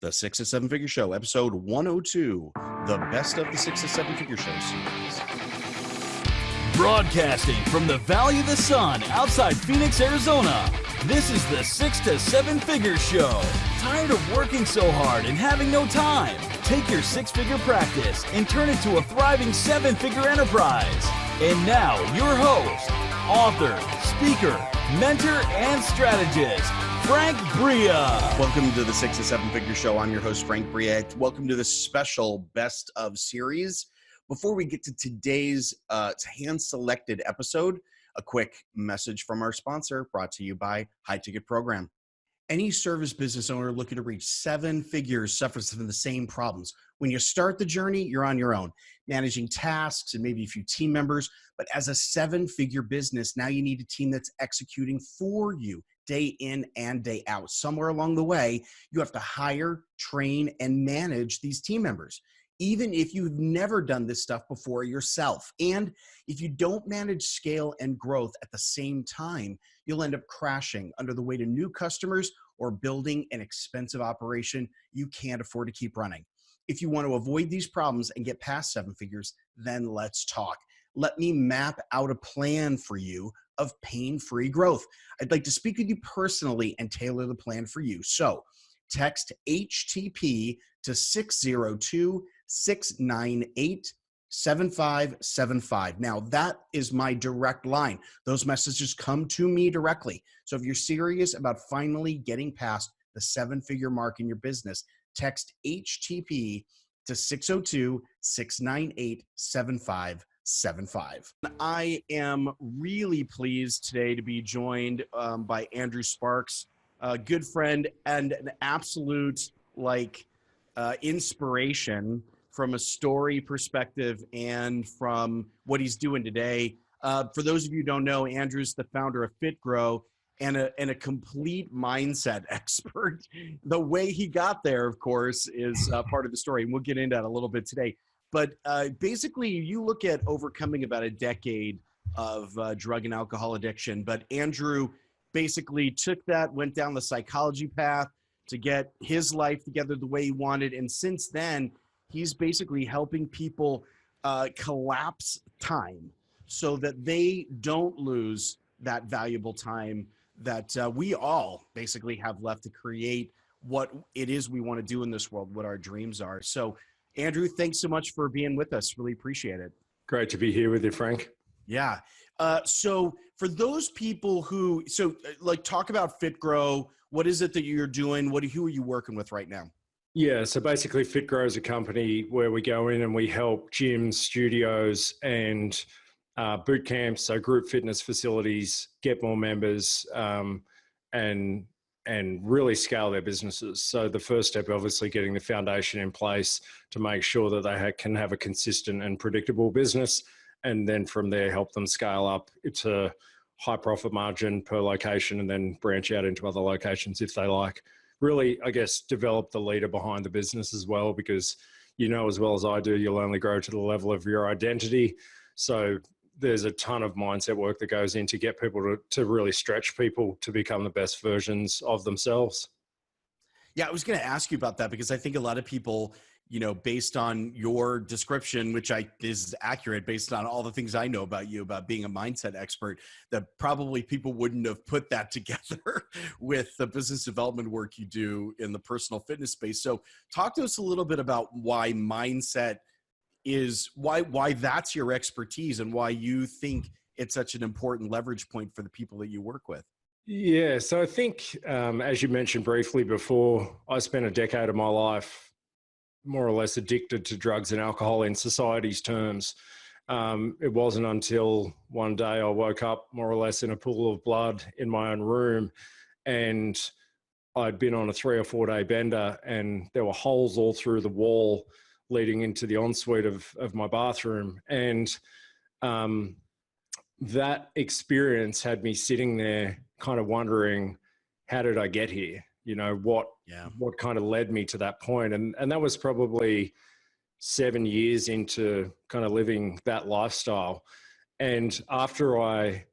The 6 to 7 Figure Show, episode 102, the best of the 6 to 7 Figure Show series. Broadcasting from the Valley of the Sun outside Phoenix, Arizona, this is the 6 to 7 Figure Show. Tired of working so hard and having no time? Take your six-figure practice and turn it to a thriving seven-figure enterprise. And now, your host, author, speaker, mentor, and strategist, Frank Bria. Welcome to the 6 to 7 Figure Show. I'm your host, Frank Bria. Welcome to this special best of series. Before we get to today's hand-selected episode, a quick message from our sponsor brought to you by High Ticket Program. Any service business owner looking to reach seven figures suffers from the same problems. When you start the journey, you're on your own, managing tasks and maybe a few team members. But as a seven-figure business, now you need a team that's executing for you day in and day out. Somewhere along the way, you have to hire, train, and manage these team members, even if you've never done this stuff before yourself. And if you don't manage scale and growth at the same time, you'll end up crashing under the weight of new customers or building an expensive operation you can't afford to keep running. If you want to avoid these problems and get past seven figures, then let's talk. Let me map out a plan for you of pain-free growth. I'd like to speak with you personally and tailor the plan for you. So text HTP to 602-698-7575. Now, that is my direct line. Those messages come to me directly. So if you're serious about finally getting past the seven-figure mark in your business, text HTP to 602-698-7575. I am really pleased today to be joined by Andrew Sparks, a good friend and an absolute inspiration from a story perspective and from what he's doing today. For those of you who don't know, Andrew's the founder of FitGrow and a complete mindset expert. The way he got there, of course, is part of the story, and we'll get into that a little bit today. But basically, you look at overcoming about a decade of drug and alcohol addiction, but Andrew basically took that, went down the psychology path to get his life together the way he wanted. And since then, he's basically helping people collapse time so that they don't lose that valuable time that we all basically have left to create what it is we want to do in this world, what our dreams are. So, Andrew, thanks so much for being with us. Really appreciate it. Great to be here with you, Frank. Yeah. So for those people who, talk about FitGrow. What is it that you're doing? Who are you working with right now? Yeah, so basically FitGrow is a company where we go in and we help gyms, studios, and boot camps, so group fitness facilities, get more members and really scale their businesses. So the first step, obviously, getting the foundation in place to make sure that they can have a consistent and predictable business. And then from there, help them scale up to high profit margin per location and then branch out into other locations if they like. Really, I guess, develop the leader behind the business as well, because you know as well as I do, you'll only grow to the level of your identity. So there's a ton of mindset work that goes in to get people to really stretch people to become the best versions of themselves. Yeah, I was going to ask you about that because I think a lot of people, based on your description, which is accurate based on all the things I know about you, about being a mindset expert, that probably people wouldn't have put that together with the business development work you do in the personal fitness space. So talk to us a little bit about why mindset is, why that's your expertise and why you think it's such an important leverage point for the people that you work with. Yeah, so I think, as you mentioned briefly before, I spent a decade of my life more or less addicted to drugs and alcohol in society's terms. It wasn't until one day I woke up more or less in a pool of blood in my own room, and I'd been on a 3 or 4 day bender and there were holes all through the wall leading into the ensuite of my bathroom. And that experience had me sitting there kind of wondering, how did I get here? What kind of led me to that point? And that was probably 7 years into kind of living that lifestyle. And after I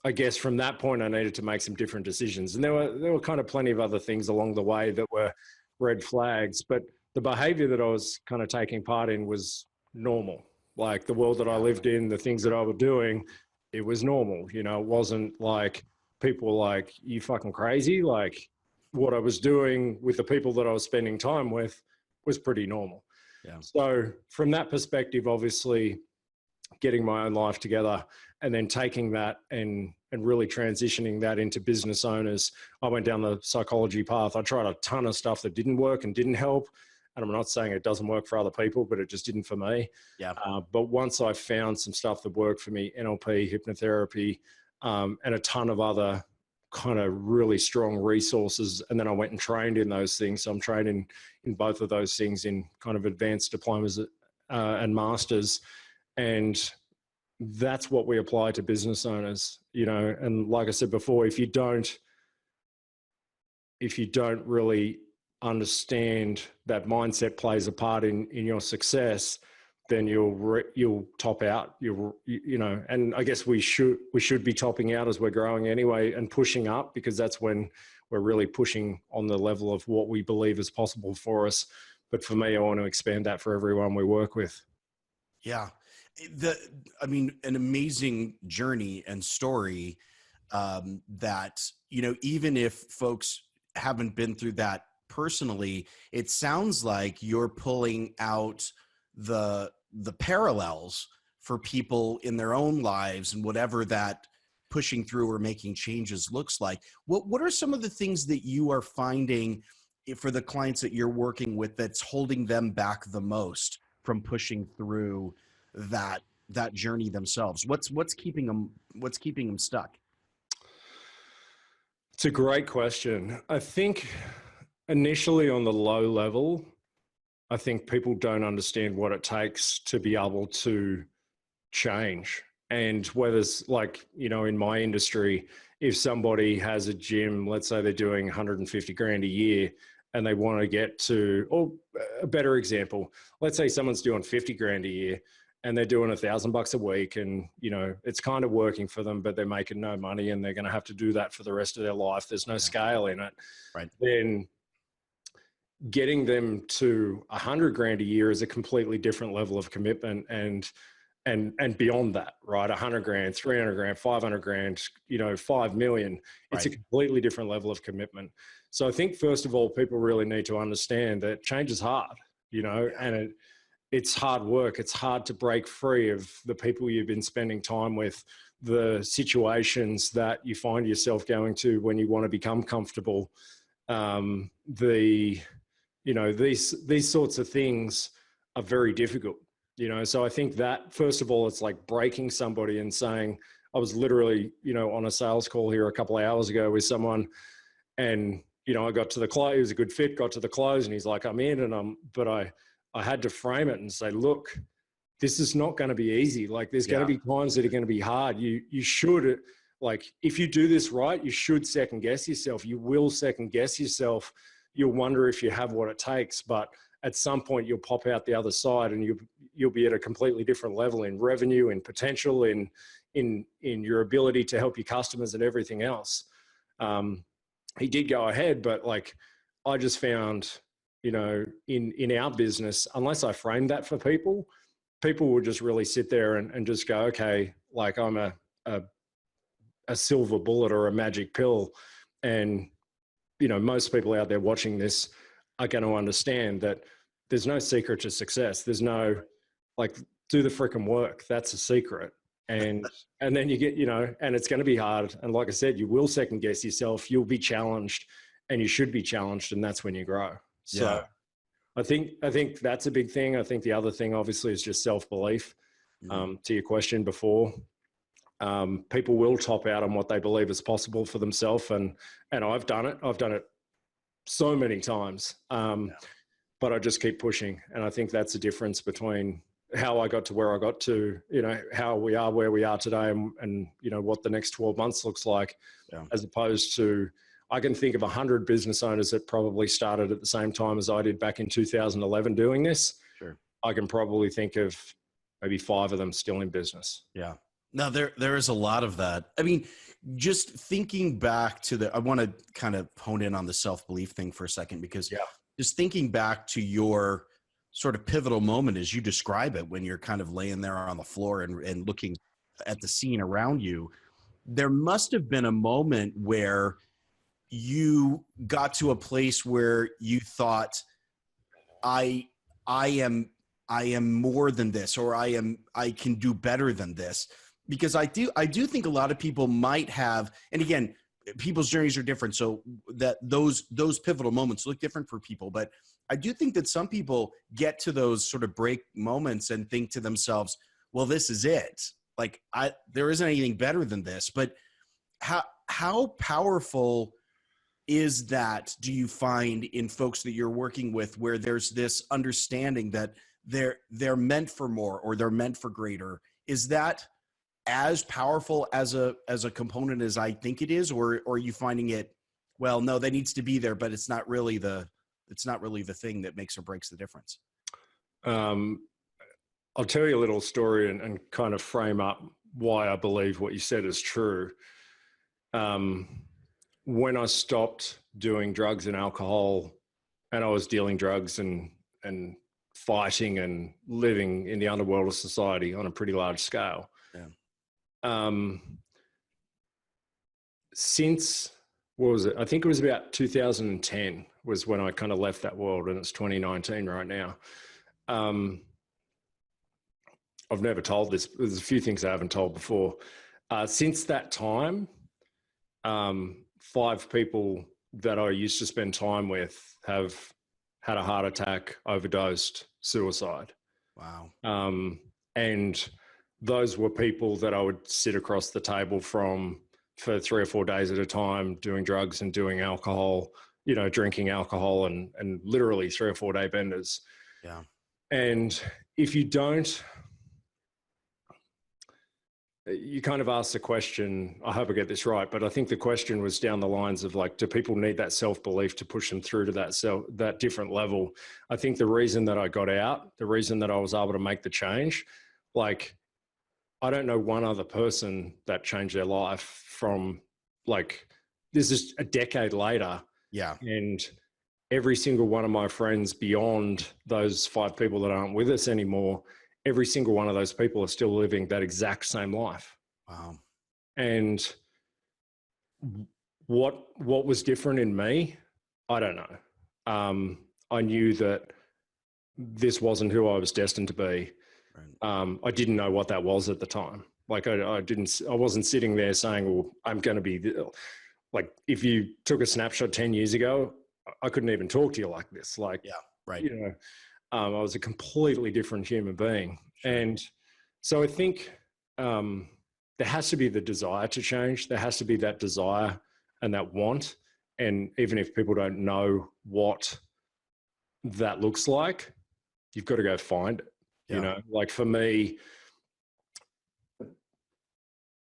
I guess from that point, I needed to make some different decisions. And there were kind of plenty of other things along the way that were red flags, but the behavior that I was kind of taking part in was normal. Like the world that I lived in, the things that I was doing, it was normal. You know, it wasn't like people were like, you fucking crazy. Like what I was doing with the people that I was spending time with was pretty normal. Yeah. So from that perspective, obviously getting my own life together and then taking that and really transitioning that into business owners, I went down the psychology path. I tried a ton of stuff that didn't work and didn't help. And I'm not saying it doesn't work for other people, but it just didn't for me. Yeah. But once I found some stuff that worked for me, NLP, hypnotherapy, and a ton of other kind of really strong resources. And then I went and trained in those things. So I'm trained in both of those things in kind of advanced diplomas and masters. And that's what we apply to business owners, you know. And like I said before, if you don't really understand that mindset plays a part in your success, then you'll top out. You know, and I guess we should be topping out as we're growing anyway and pushing up, because that's when we're really pushing on the level of what we believe is possible for us. But for me, I want to expand that for everyone we work with. Yeah. An amazing journey and story that, you know, even if folks haven't been through that personally, it sounds like you're pulling out the parallels for people in their own lives and whatever that pushing through or making changes looks like. What are some of the things that you are finding for the clients that you're working with that's holding them back the most from pushing through that journey themselves? What's keeping them stuck? It's a great question. I think initially on the low level, I think people don't understand what it takes to be able to change. And whether it's like, you know, in my industry, if somebody has a gym, let's say they're doing 150 grand a year and they want to get to, or a better example, let's say someone's doing 50 grand a year and they're doing $1,000 a week, and, you know, it's kind of working for them, but they're making no money and they're going to have to do that for the rest of their life. There's no scale in it. Right. Then getting them to 100 grand a year is a completely different level of commitment, and beyond that, right? 100 grand, 300 grand, 500 grand, you know, 5 million. It's a completely different level of commitment. So I think first of all, people really need to understand that change is hard, you know, and it's hard work. It's hard to break free of the people you've been spending time with, the situations that you find yourself going to when you want to become comfortable. These sorts of things are very difficult, you know? So I think that first of all, it's like breaking somebody and saying, I was literally, you know, on a sales call here a couple of hours ago with someone, and, you know, I got to the close, it was a good fit, got to the close, and he's like, I'm in, but I had to frame it and say, look, this is not going to be easy. Like there's going to be times that are going to be hard. You should, like, if you do this right, you should second guess yourself. You will second guess yourself. You'll wonder if you have what it takes, but at some point you'll pop out the other side and you'll be at a completely different level in revenue, in potential, in your ability to help your customers and everything else. He did go ahead, but like, I just found, you know, in our business, unless I framed that for people would just really sit there and just go, okay, like I'm a silver bullet or a magic pill. And, you know, most people out there watching this are going to understand that there's no secret to success. There's no, like, do the freaking work. That's a secret. And then you get, you know, and it's going to be hard. And like I said, you will second guess yourself. You'll be challenged, and you should be challenged. And that's when you grow. So I think that's a big thing. I think the other thing obviously is just self-belief. To your question before, people will top out on what they believe is possible for themselves. And I've done it. I've done it so many times. But I just keep pushing. And I think that's the difference between how I got to where I got to, you know, how we are where we are today, and you know, what the next 12 months looks like, as opposed to, I can think of 100 business owners that probably started at the same time as I did back in 2011 doing this. Sure. I can probably think of maybe 5 of them still in business. Yeah. Now there is a lot of that. I mean, just thinking back to I want to kind of hone in on the self-belief thing for a second, because just thinking back to your sort of pivotal moment as you describe it, when you're kind of laying there on the floor and looking at the scene around you, there must have been a moment where you got to a place where you thought, I am more than this, or I can do better than this. Because I do think a lot of people might have, and again, people's journeys are different, so that those pivotal moments look different for people. But I do think that some people get to those sort of break moments and think to themselves, well, this is it. Like, there isn't anything better than this. But how powerful is that, do you find, in folks that you're working with, where there's this understanding that they're meant for more, or they're meant for greater? Is that as powerful as a component as I think it is, or are you finding it, well, no, that needs to be there, but it's not really the thing that makes or breaks the difference? I'll tell you a little story and kind of frame up why I believe what you said is true. When I stopped doing drugs and alcohol, and I was dealing drugs and fighting and living in the underworld of society on a pretty large scale. Since, what was it? I think it was about 2010 was when I kind of left that world, and it's 2019 right now. I've never told this. There's a few things I haven't told before. Since that time, 5 people that I used to spend time with have had a heart attack, overdosed, suicide. Wow. And those were people that I would sit across the table from for 3 or 4 days at a time, doing drugs and doing alcohol, drinking alcohol and literally 3 or 4 day benders. Yeah. And if you don't, you kind of asked the question, I hope I get this right, but I think the question was down the lines of like, do people need that self-belief to push them through to that different level? I think the reason that I got out, the reason that I was able to make the change, like, I don't know one other person that changed their life from, like, this is a decade later. Yeah. And every single one of my friends beyond those 5 people that aren't with us anymore, every single one of those people are still living that exact same life. Wow. And what was different in me, I don't know. I knew that this wasn't who I was destined to be. Right. I didn't know what that was at the time. Like I wasn't sitting there saying, well, I'm going to be like, if you took a snapshot 10 years ago, I couldn't even talk to you like this. Like, yeah, right. I was a completely different human being. And so I think there has to be the desire to change. There has to be that desire and that want. And even if people don't know what that looks like, you've got to go find it. Yeah. Like for me,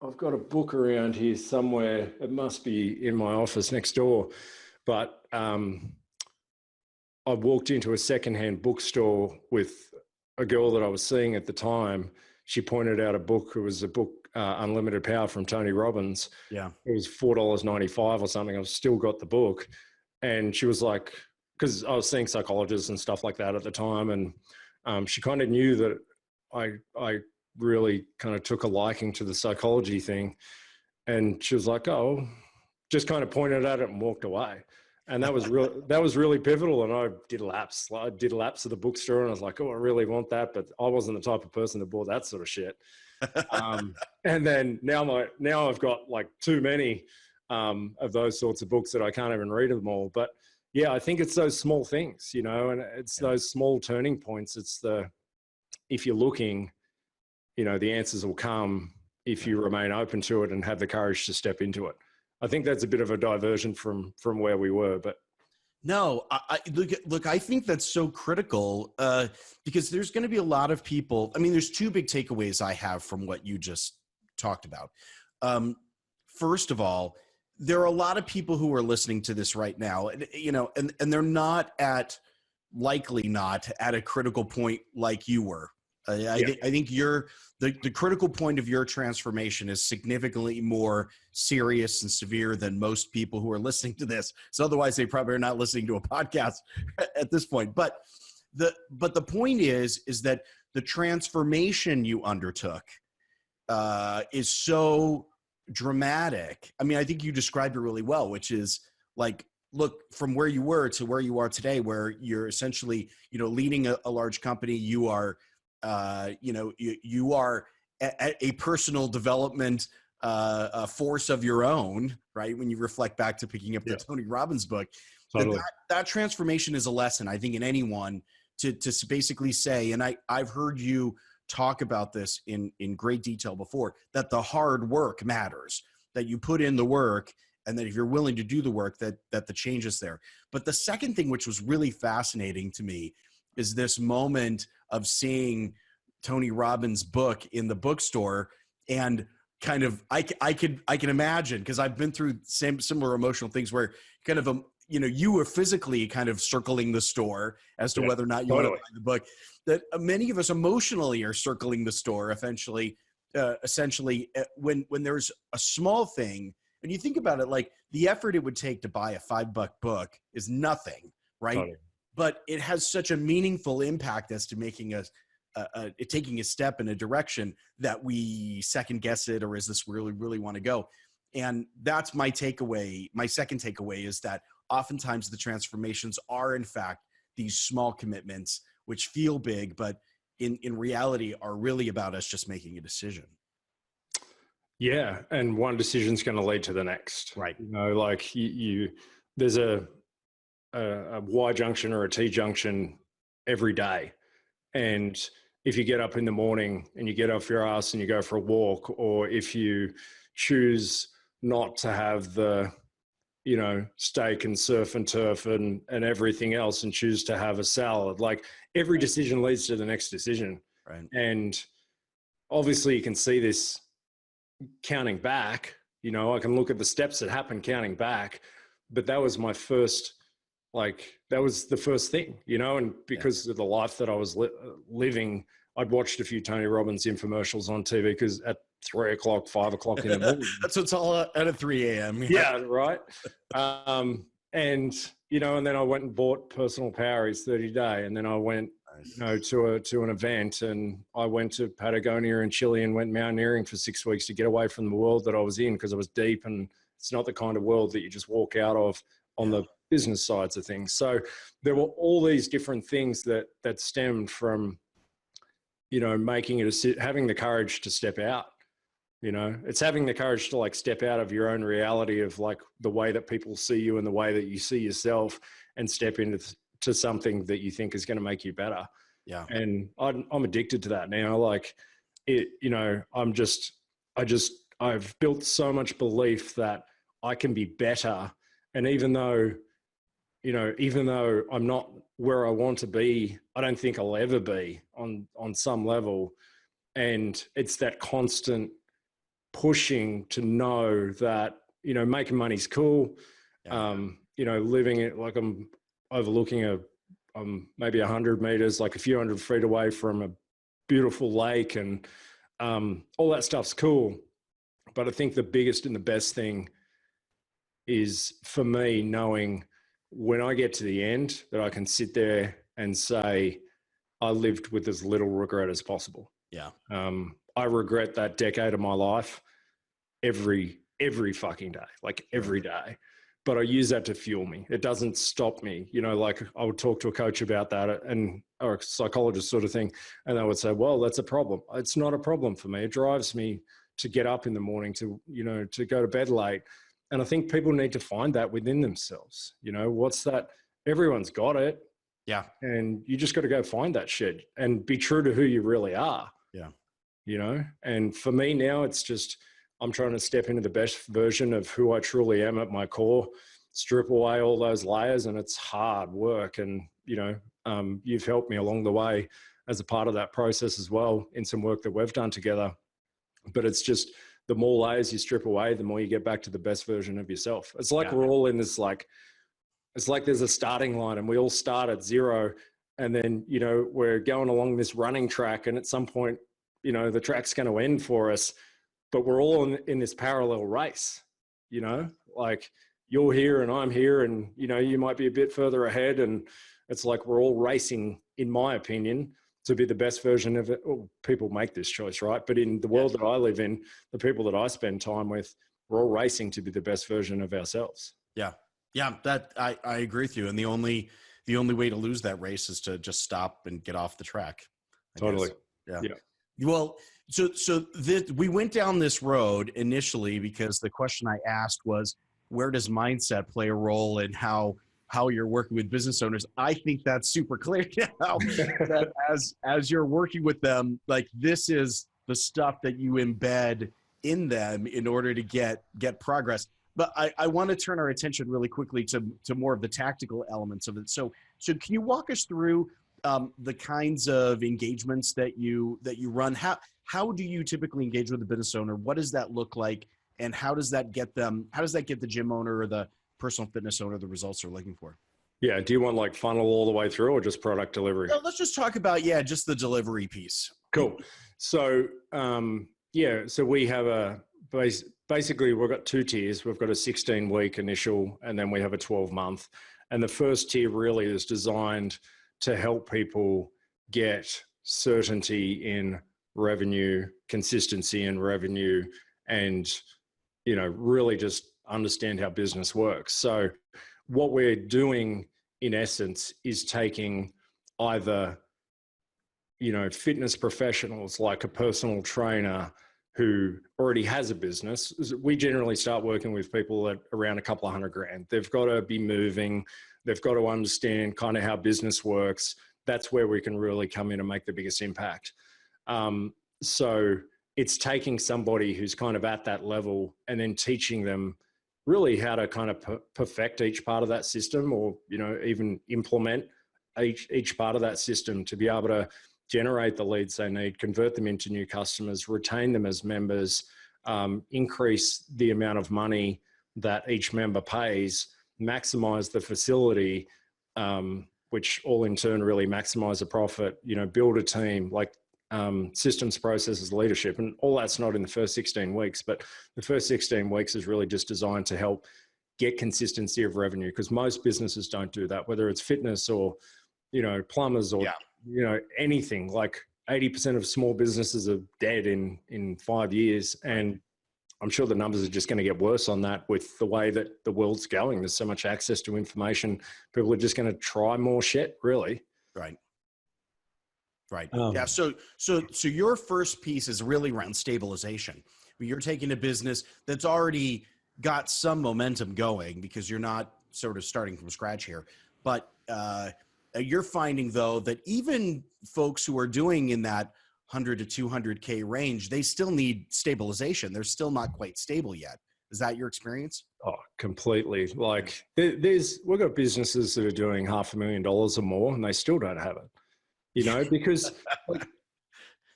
I've got a book around here somewhere. It must be in my office next door. But I walked into a secondhand bookstore with a girl that I was seeing at the time. She pointed out a book. It was a book, Unlimited Power from Tony Robbins. Yeah. It was $4.95 or something. I've still got the book. And she was like, because I was seeing psychologists and stuff like that at the time. And she kind of knew that I really kind of took a liking to the psychology thing. And she was like, oh, just kind of pointed at it and walked away. And that was really pivotal. And I did laps of the bookstore, and I was like, oh, I really want that. But I wasn't the type of person that bought that sort of shit. And then now I've got like too many of those sorts of books that I can't even read them all. But yeah, I think it's those small things, and it's those small turning points. It's if you're looking, the answers will come if you remain open to it and have the courage to step into it. I think that's a bit of a diversion from where we were, but no, look, I think that's so critical because there's going to be a lot of people. I mean, there's 2 big takeaways I have from what you just talked about. First of all, there are a lot of people who are listening to this right now, and they're likely not at a critical point like you were. I think the critical point of your transformation is significantly more serious and severe than most people who are listening to this. So otherwise they probably are not listening to a podcast at this point. But the point is that the transformation you undertook is so dramatic. I mean, I think you described it really well, which is like, look, from where you were to where you are today, where you're essentially, leading a large company. You are, you are a personal development force of your own, right? When you reflect back to picking up the Tony Robbins book, totally. that transformation is a lesson, I think, in anyone to basically say, and I've heard you talk about this in great detail before, that the hard work matters, that you put in the work, and that if you're willing to do the work, that the change is there. But the second thing, which was really fascinating to me, is this moment of seeing Tony Robbins' book in the bookstore, and kind of I can imagine, because I've been through similar emotional things where kind of you were physically kind of circling the store as to whether or not you want to buy the book. That many of us emotionally are circling the store essentially when there's a small thing. And you think about it, like the effort it would take to buy a $5 book is nothing, right? Totally. But it has such a meaningful impact as to making us taking a step in a direction that we second guess it, or is this really, really want to go? And that's my takeaway. My second takeaway is that oftentimes the transformations are in fact these small commitments, which feel big, but in reality are really about us just making a decision. Yeah, and one decision's going to lead to the next. Right. Like there's a Y junction or a T junction every day. And if you get up in the morning and you get off your ass and you go for a walk, or if you choose not to have the, steak and surf and turf and everything else, and choose to have a salad, like every decision leads to the next decision. Right. And obviously you can see this counting back, I can look at the steps that happened counting back, but that was my first, that was the first thing, and because of the life that I was living, I'd watched a few Tony Robbins infomercials on TV, because at 3 o'clock, 5 o'clock in the morning. That's what's all at 3 a.m. Yeah, right. And then I went and bought Personal Power, his 30-day. And then I went, to an event, and I went to Patagonia in Chile and went mountaineering for 6 weeks to get away from the world that I was in, because I was deep, and it's not the kind of world that you just walk out of on the business sides of things. So there were all these different things that stemmed from, making it, having the courage to step out. It's having the courage to step out of your own reality of the way that people see you and the way that you see yourself, and step into something that you think is going to make you better. Yeah. And I'm addicted to that now. I've built so much belief that I can be better. And even though I'm not where I want to be, I don't think I'll ever be on some level. And it's that constant pushing to know that, making money's cool. Yeah. Living it, I'm overlooking maybe 100 meters, a few hundred feet away from a beautiful lake, and all that stuff's cool. But I think the biggest and the best thing is, for me, knowing when I get to the end that I can sit there and say, I lived with as little regret as possible. Yeah. I regret that decade of my life every fucking day, every day. But I use that to fuel me. It doesn't stop me. I would talk to a coach about that, or a psychologist sort of thing, and they would say, well, that's a problem. It's not a problem for me. It drives me to get up in the morning, to go to bed late. And I think people need to find that within themselves. What's that? Everyone's got it. Yeah. And you just got to go find that shit and be true to who you really are. Yeah. And for me now, it's just, I'm trying to step into the best version of who I truly am at my core, strip away all those layers, and it's hard work. And, you've helped me along the way as a part of that process as well, in some work that we've done together. But it's just, the more layers you strip away, the more you get back to the best version of yourself. It's we're all in this, it's like there's a starting line, and we all start at zero, And then, you know, we're going along this running track, and at some point, you know, the track's going to end for us, but we're all in this parallel race, you know, like you're here and I'm here, and, you know, you might be a bit further ahead, and it's like we're all racing, in my opinion, to be the best version of it. Well, people make this choice, right? But in the world that I live in, the people that I spend time with, we're all racing to be the best version of ourselves. Yeah. Yeah. That I agree with you. And the only way to lose that race is to just stop and get off the track. Totally. Yeah. Yeah. Well, so we went down this road initially because the question I asked was, where does mindset play a role in how you're working with business owners? I think that's super clear now that as you're working with them, like this is the stuff that you embed in them in order to get progress. But I want to turn our attention really quickly to more of the tactical elements of it. So can you walk us through the kinds of engagements that you run? How do you typically engage with a business owner? What does that look like? And how does that get the gym owner or the personal fitness owner the results they're looking for? Yeah. Do you want like funnel all the way through, or just product delivery? No, let's just talk about, just the delivery piece. Cool. So, so we have basically we've got two tiers. We've got a 16-week initial, and then we have a 12-month. And the first tier really is designed to help people get certainty in revenue, consistency in revenue, and, you know, really just understand how business works. So what we're doing in essence is taking either, you know, fitness professionals like a personal trainer who already has a business. We generally start working with people at around $200,000. They've got to be moving. They've got to understand kind of how business works. That's where we can really come in and make the biggest impact. So it's taking somebody who's kind of at that level and then teaching them really how to kind of perfect each part of that system, or, you know, even implement each part of that system to be able to generate the leads they need, convert them into new customers, retain them as members, increase the amount of money that each member pays, maximize the facility, which all in turn really maximize the profit, you know, build a team, like systems, processes, leadership, and all that's not in the first 16 weeks, but the first 16 weeks is really just designed to help get consistency of revenue, because most businesses don't do that, whether it's fitness or, you know, plumbers or, you know, anything. Like 80% of small businesses are dead in 5 years. And I'm sure the numbers are just going to get worse on that with the way that the world's going. There's so much access to information. People are just going to try more shit, really. Right. Yeah. So your first piece is really around stabilization. You're taking a business that's already got some momentum going, because you're not sort of starting from scratch here. But you're finding, though, that even folks who are doing in that 100 to 200K range, they still need stabilization. They're still not quite stable yet. Is that your experience? Oh, completely. Like we've got businesses that are doing $500,000 or more, and they still don't have it. You know, because,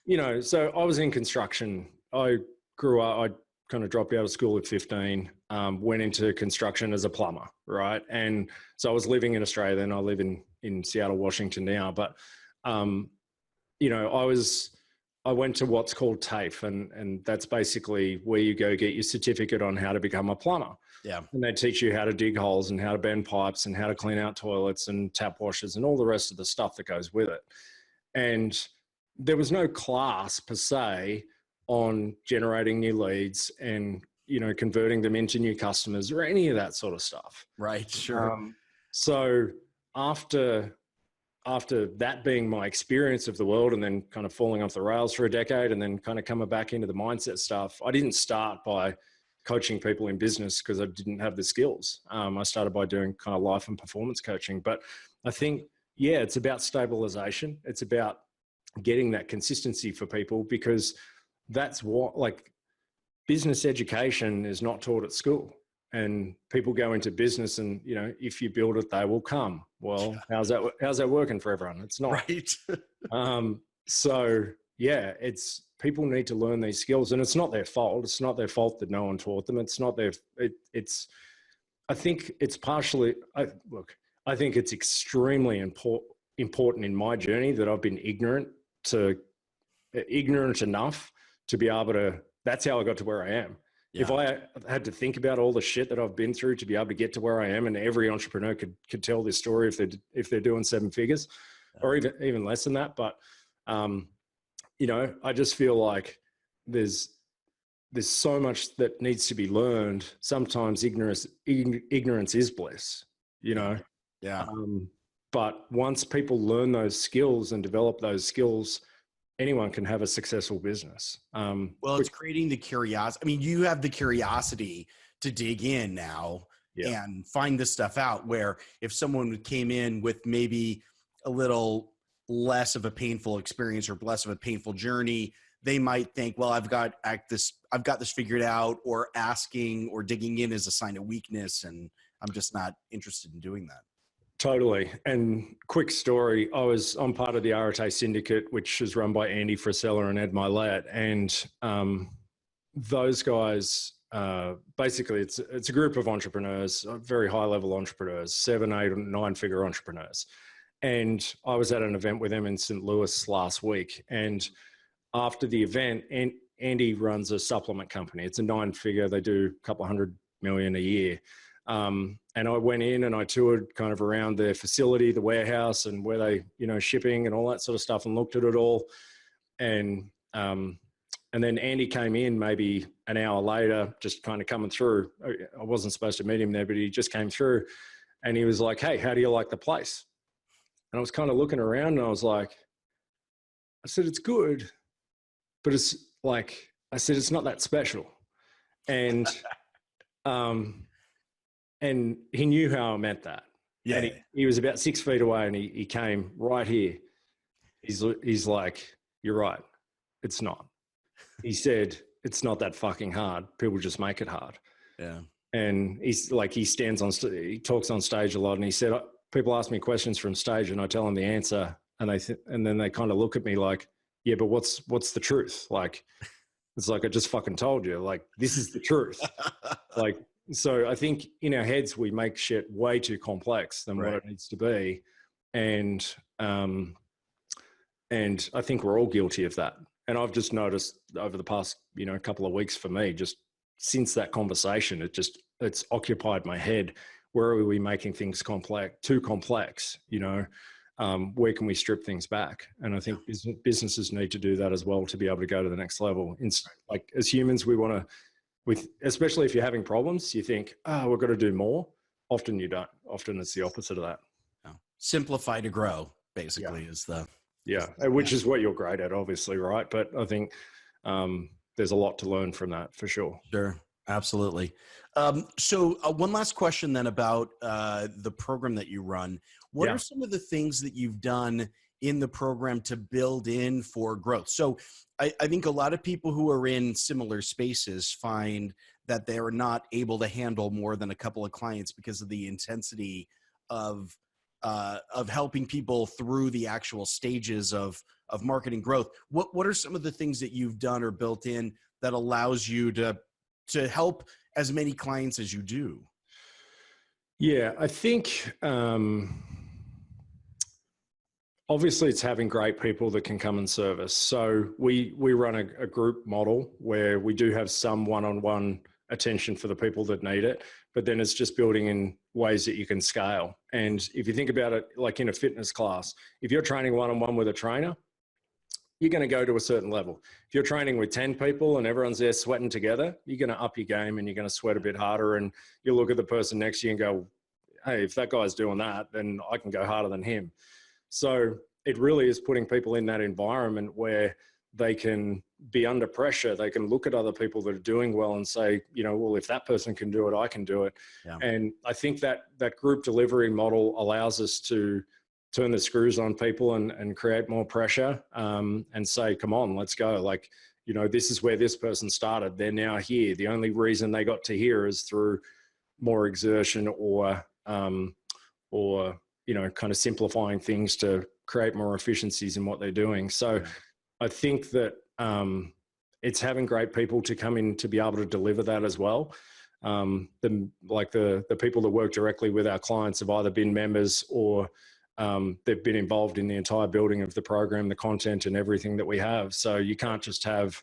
you know, so I was in construction. I grew up, I kind of dropped out of school at 15, went into construction as a plumber, right? And so I was living in Australia then. I live in Seattle, Washington now. But, you know, I went to what's called TAFE, and that's basically where you go get your certificate on how to become a plumber. Yeah. And they teach you how to dig holes and how to bend pipes and how to clean out toilets and tap washers and all the rest of the stuff that goes with it. And there was no class per se on generating new leads and, you know, converting them into new customers or any of that sort of stuff. Right. Sure. So after that being my experience of the world, and then kind of falling off the rails for a decade, and then kind of coming back into the mindset stuff, I didn't start by coaching people in business because I didn't have the skills. I started by doing kind of life and performance coaching. But I think, it's about stabilization. It's about getting that consistency for people, because that's what, like, business education is not taught at school. And people go into business and, you know, if you build it, they will come. Well, how's that working for everyone? It's not. Right. So yeah, it's, people need to learn these skills, and it's not their fault. It's not their fault that no one taught them. It's not their, I think it's partially, I think it's extremely important in my journey that I've been ignorant enough to be able to, that's how I got to where I am. Yeah. If I had to think about all the shit that I've been through to be able to get to where I am, and every entrepreneur could tell this story if they're doing 7 figures, or even less than that. But, you know, I just feel like there's so much that needs to be learned. Sometimes ignorance is bliss, you know? Yeah. But once people learn those skills and develop those skills, anyone can have a successful business. Well, it's creating the curiosity. I mean, you have the curiosity to dig in now and find this stuff out, where if someone came in with maybe a little less of a painful experience or less of a painful journey, they might think, well, I've got this figured out, or asking or digging in is a sign of weakness, and I'm just not interested in doing that. Totally. And quick story, I'm part of the Arete Syndicate, which is run by Andy Frisella and Ed Milet. And those guys, basically it's a group of entrepreneurs, very high level entrepreneurs, 7, 8, 9 figure entrepreneurs. And I was at an event with them in St. Louis last week. And after the event, Andy runs a supplement company. It's a 9 figure. They do a couple $100 million a year. And I went in and I toured kind of around their facility, the warehouse, and where they, you know, shipping and all that sort of stuff, and looked at it all. And then Andy came in maybe an hour later, just kind of coming through. I wasn't supposed to meet him there, but he just came through, and he was like, "Hey, how do you like the place?" And I was kind of looking around, and I was like, I said, "It's good, but it's like," I said, "it's not that special." And, and he knew how I meant that. Yeah. And he was about 6 feet away, and he came right here. He's like, "You're right. It's not." He said, "It's not that fucking hard. People just make it hard." Yeah. And he's like, he talks on stage a lot, and he said, people ask me questions from stage and I tell them the answer, and then they kind of look at me like, "Yeah, but what's the truth?" Like, it's like, I just fucking told you, like, this is the truth. Like, so I think in our heads, we make shit way too complex than what it needs to be. And I think we're all guilty of that. And I've just noticed over the past, you know, couple of weeks for me, just since that conversation, it's occupied my head. Where are we making things too complex? You know, where can we strip things back? And I think businesses need to do that as well to be able to go to the next level. Like, as humans, we want to, especially if you're having problems, you think, we've got to do more. Often you don't. Often it's the opposite of that. Simplify to grow, basically, is the... which is what you're great at, obviously, right? But I think there's a lot to learn from that, for sure. Sure, absolutely. So one last question then about the program that you run. What are some of the things that you've done in the program to build in for growth? So I think a lot of people who are in similar spaces find that they are not able to handle more than a couple of clients because of the intensity of helping people through the actual stages of marketing growth. What are some of the things that you've done or built in that allows you to help as many clients as you do? Yeah, I think obviously it's having great people that can come and service. So we run a group model where we do have some one-on-one attention for the people that need it, but then it's just building in ways that you can scale. And if you think about it, like in a fitness class, if you're training one-on-one with a trainer, you're going to go to a certain level. If you're training with 10 people and everyone's there sweating together, you're going to up your game and you're going to sweat a bit harder, and you'll look at the person next to you and go, "Hey, if that guy's doing that, then I can go harder than him." So it really is putting people in that environment where they can be under pressure. They can look at other people that are doing well and say, you know, well, if that person can do it, I can do it. Yeah. And I think that group delivery model allows us to turn the screws on people and create more pressure, and say, come on, let's go. Like, you know, this is where this person started. They're now here. The only reason they got to here is through more exertion or, you know, kind of simplifying things to create more efficiencies in what they're doing. So I think that it's having great people to come in to be able to deliver that as well. The people that work directly with our clients have either been members or they've been involved in the entire building of the program, the content and everything that we have. So you can't just have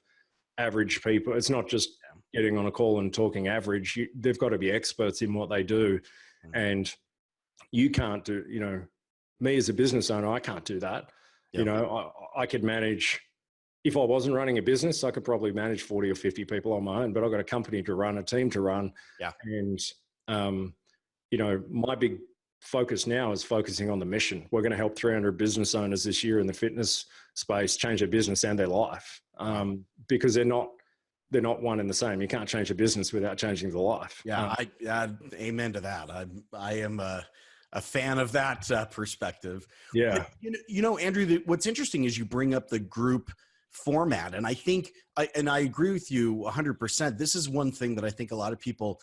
average people. It's not just getting on a call and talking average. They've got to be experts in what they do. And you can't do, me as a business owner, I can't do that. Yep. I could manage, if I wasn't running a business, I could probably manage 40 or 50 people on my own, but I've got a company to run, a team to run. Yeah. And, my big focus now is focusing on the mission. We're going to help 300 business owners this year in the fitness space change their business and their life, because they're not one and the same. You can't change a business without changing the life. Yeah, I amen to that. I am a fan of that perspective. Yeah. But, Andrew, what's interesting is you bring up the group format, and I think, I agree with you 100%. This is one thing that I think a lot of people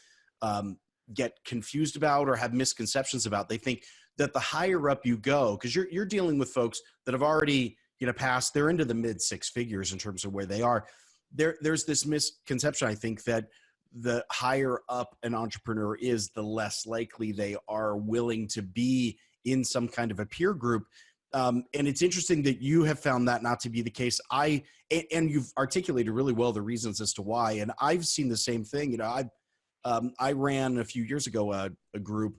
get confused about or have misconceptions about. They think that the higher up you go, because you're dealing with folks that have already passed, they're into the mid six figures in terms of where they are. There's this misconception, I think, that the higher up an entrepreneur is, the less likely they are willing to be in some kind of a peer group. And it's interesting that you have found that not to be the case. And you've articulated really well the reasons as to why. And I've seen the same thing. I ran a few years ago a group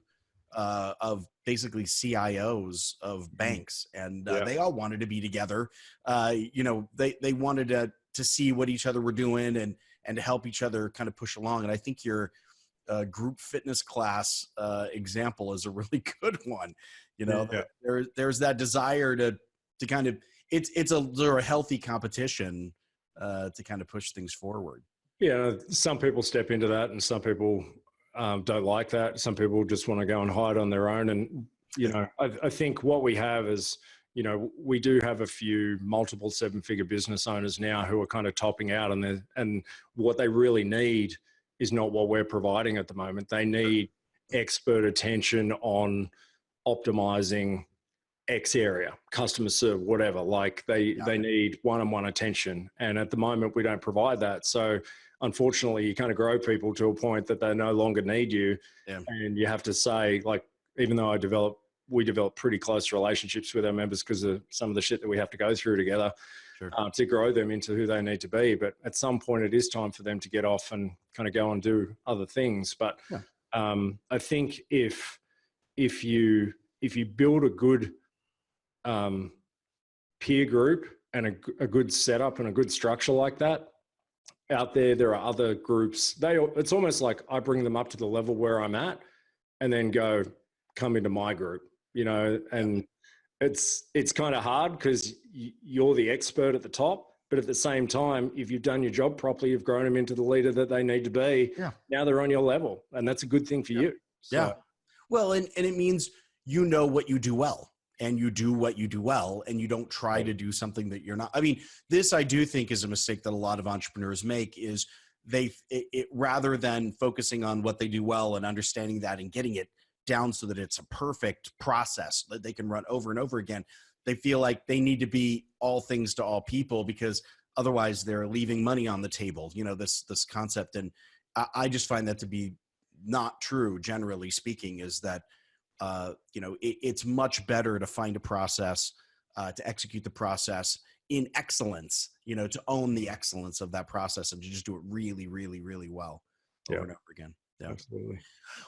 of basically CIOs of banks, and they all wanted to be together. They wanted to see what each other were doing and to help each other kind of push along. And I think your group fitness class example is a really good one. There's that desire to kind of, it's a healthy competition to kind of push things forward. Yeah, some people step into that, and some people don't like that. Some people just want to go and hide on their own. And I think what we have is, we do have a few multiple seven-figure business owners now who are kind of topping out, and what they really need is not what we're providing at the moment. They need expert attention on optimizing X area, customer serve, whatever. Like they need one-on-one attention, and at the moment we don't provide that. So unfortunately, you kind of grow people to a point that they no longer need you, and you have to say, like, even though we develop pretty close relationships with our members because of some of the shit that we have to go through together to grow them into who they need to be. But at some point, it is time for them to get off and kind of go and do other things. But I think if you build a good peer group and a good setup and a good structure like that, out there are other groups. It's almost like I bring them up to the level where I'm at, and then go, come into my group, and it's kind of hard because you're the expert at the top, but at the same time, if you've done your job properly, you've grown them into the leader that they need to be. Now they're on your level, and that's a good thing for you. So. Well, and it means what you do well. And you do what you do well, and you don't try to do something that you're not. I mean, this I do think is a mistake that a lot of entrepreneurs make, is rather than focusing on what they do well and understanding that and getting it down so that it's a perfect process that they can run over and over again, they feel like they need to be all things to all people, because otherwise they're leaving money on the table, this concept. And I just find that to be not true, generally speaking, is that it's much better to find a process, to execute the process in excellence, to own the excellence of that process and to just do it really, really, really well over and over again. Yeah. Absolutely.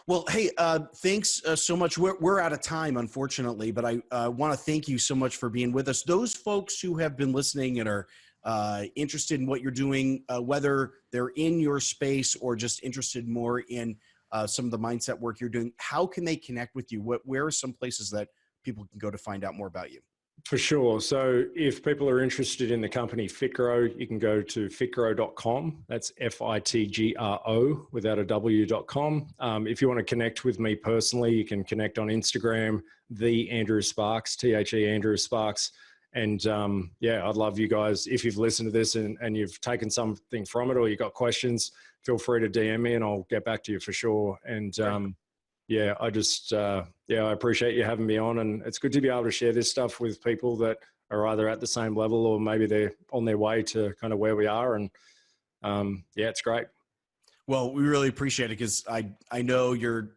Well, hey, thanks so much. We're out of time, unfortunately, but I want to thank you so much for being with us. Those folks who have been listening and are interested in what you're doing, whether they're in your space or just interested more in some of the mindset work you're doing, how can they connect with you? Where are some places that people can go to find out more about you? For sure. So if people are interested in the company FitGrow, you can go to fitgrow.com. That's FITGRO without a W.com. If you want to connect with me personally, you can connect on Instagram, the Andrew Sparks, THE Andrew Sparks. And I'd love you guys, if you've listened to this and you've taken something from it or you got questions, feel free to DM me and I'll get back to you for sure. And I appreciate you having me on, and it's good to be able to share this stuff with people that are either at the same level or maybe they're on their way to kind of where we are. And it's great. Well, we really appreciate it, because I know your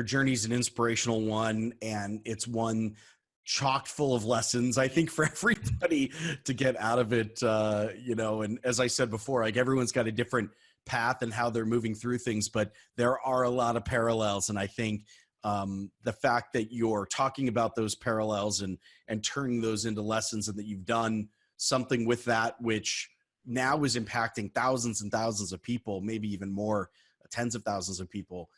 journey is an inspirational one, and it's one chock full of lessons, I think, for everybody to get out of it. And as I said before, like everyone's got a different path and how they're moving through things, but there are a lot of parallels. And I think the fact that you're talking about those parallels and turning those into lessons, and that you've done something with that, which now is impacting thousands and thousands of people, maybe even more, tens of thousands of people,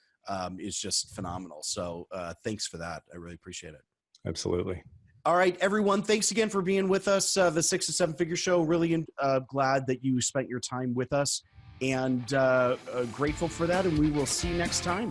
is just phenomenal. So thanks for that. I really appreciate it. Absolutely. All right, everyone. Thanks again for being with us. The 6 to 7 Figure Show. Really glad that you spent your time with us, and grateful for that. And we will see you next time.